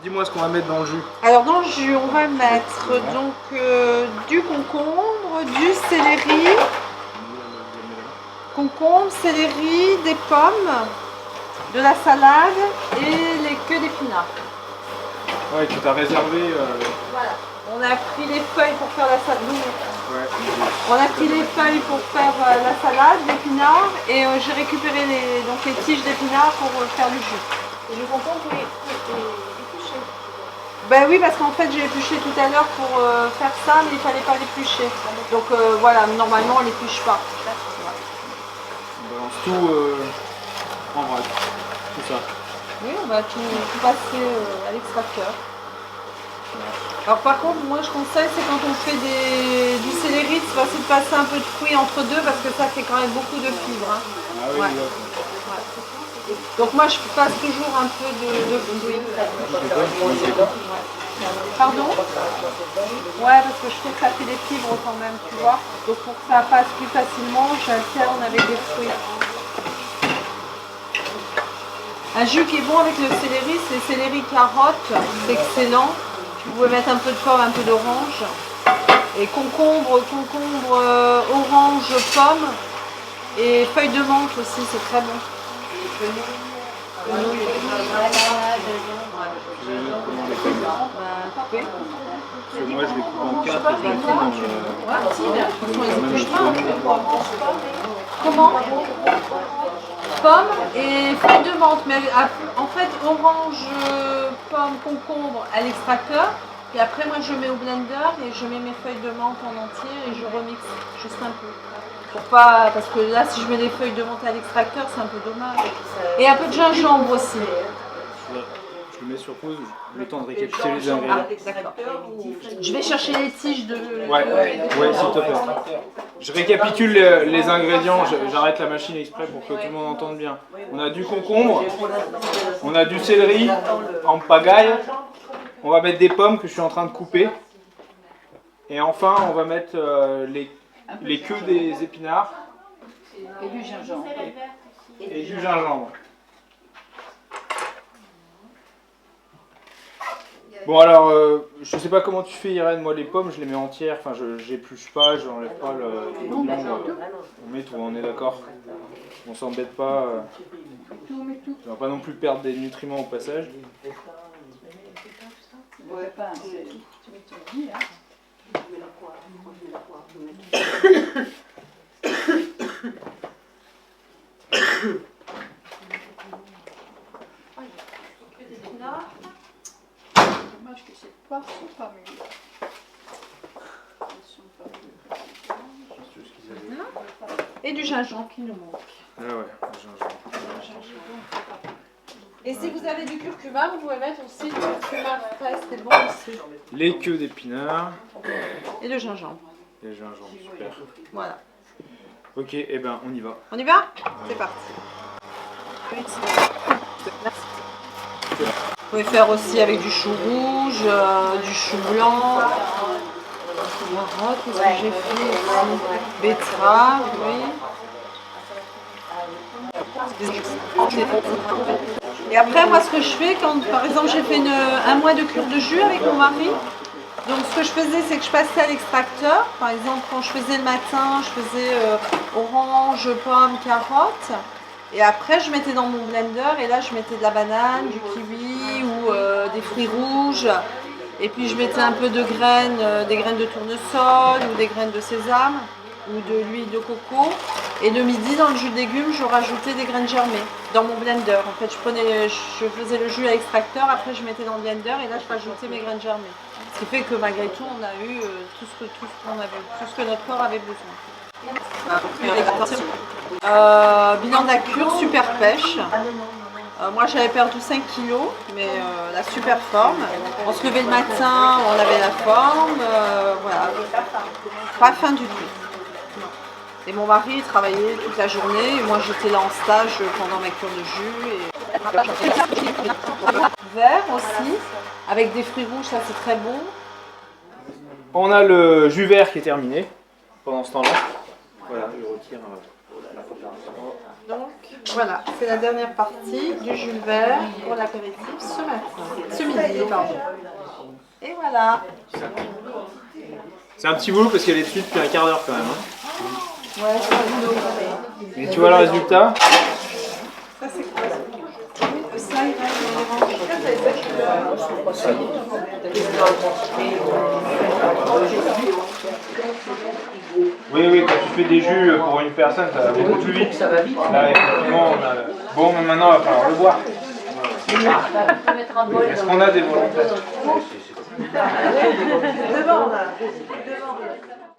dis-moi ce qu'on va mettre dans le jus. Alors dans le jus, on va mettre donc du concombre, du céleri, des pommes, de la salade et les queues d'épinards. Ouais, tu t'as réservé. Voilà. On a pris les feuilles pour faire la salade. Ouais. On a pris les feuilles pour faire la salade d'épinards et j'ai récupéré les tiges d'épinards pour faire du jus. Et le concombre est épluché. Ben oui, parce qu'en fait j'ai épluché tout à l'heure pour faire ça, mais il fallait pas l'éplucher. Donc voilà, normalement on l'épluche pas. On balance tout en vrac. Tout ça. Oui, on va tout passer à l'extracteur. Alors par contre, moi je conseille, c'est quand on fait du céleri, c'est facile de passer un peu de fruits entre deux parce que ça fait quand même beaucoup de fibres. Hein. Ah oui, Ouais. ouais. Donc moi je passe toujours un peu de fruits. Pardon? Ouais, parce que je trouve que ça fait des fibres quand même, tu vois. Donc pour que ça passe plus facilement, j'alterne avec des fruits. Un jus qui est bon avec le céleri, c'est céleri carotte, c'est excellent. Vous pouvez mettre un peu de pomme, un peu d'orange. Et concombre, orange, pomme. Et feuilles de menthe aussi, c'est très bon. Moi je les coupe en 4 et Comment? Pomme et feuilles de menthe. Mais en fait, orange, pomme, concombre à l'extracteur. Et après, moi, je mets au blender et je mets mes feuilles de menthe en entier et je remixe juste un peu. Pour pas, parce que là, si je mets des feuilles de menthe à l'extracteur, c'est un peu dommage. Et un peu de gingembre aussi. Je le mets sur pause, le temps de récapituler les ingrédients. D'accord. Je vais chercher les tiges de... Ouais, s'il te plaît. Je récapitule les ingrédients, j'arrête la machine exprès pour que tout le monde entende bien. On a du concombre, on a du céleri en pagaille, on va mettre des pommes que je suis en train de couper. Et enfin, on va mettre les queues des épinards. Et du gingembre. Et du gingembre. Bon alors, je sais pas comment tu fais Irène, moi les pommes je les mets entières, enfin j'épluche pas, je n'enlève pas le... on met tout, on est d'accord. On s'embête pas, on va pas non plus perdre des nutriments au passage. Ouais, pas tu mets ton lit, hein. Dommage que ces poires ne sont pas mûres. Et du gingembre qui nous manque. Ah ouais, gingembre. Et si vous avez du curcuma, vous pouvez mettre aussi du curcuma frais, c'est bon aussi. Les queues d'épinards. Et le gingembre. Et le gingembre, super. Voilà. Ok, et ben on y va. On y va? C'est parti. Vous pouvez faire aussi avec du chou rouge, du chou blanc, carotte, qu'est-ce que j'ai fait ici? Betterave, oui. Et après, moi, ce que je fais, quand par exemple j'ai fait un mois de cure de jus avec mon mari, donc ce que je faisais, c'est que je passais à l'extracteur. Par exemple, quand je faisais le matin, je faisais orange, pomme, carotte. Et après, je mettais dans mon blender et là, je mettais de la banane, du kiwi ou des fruits rouges. Et puis, je mettais un peu de graines, des graines de tournesol ou des graines de sésame ou de l'huile de coco. Et le midi, dans le jus de légumes, je rajoutais des graines germées dans mon blender. En fait, je faisais le jus à l'extracteur, après je mettais dans le blender et là, je rajoutais mes graines germées. Ce qui fait que malgré tout, on a eu tout ce que notre corps avait besoin. Bilan de la cure, super pêche. Moi j'avais perdu 5 kilos, mais la super forme. On se levait le matin, on avait la forme, voilà. Pas faim du tout. Et mon mari travaillait toute la journée, et moi j'étais là en stage pendant ma cure de jus. Vert aussi, avec des fruits rouges, ça c'est très bon. On a le jus vert qui est terminé pendant ce temps-là. Voilà, je retire la préparation. Donc, Voilà, c'est la dernière partie du Jules Verne pour l'apéritif ce midi, pardon. Et voilà. C'est un petit boulot parce qu'elle est dessus depuis un quart d'heure quand même. Hein. Ouais, Mais tu vois le résultat? ça c'est quoi ça, il va Oui, oui, quand tu fais des jus pour une personne, ça va beaucoup plus vite. Ça va vite. Là, effectivement, on a... Bon, mais maintenant, il va falloir le boire. Est-ce qu'on a des volontaires? devant là.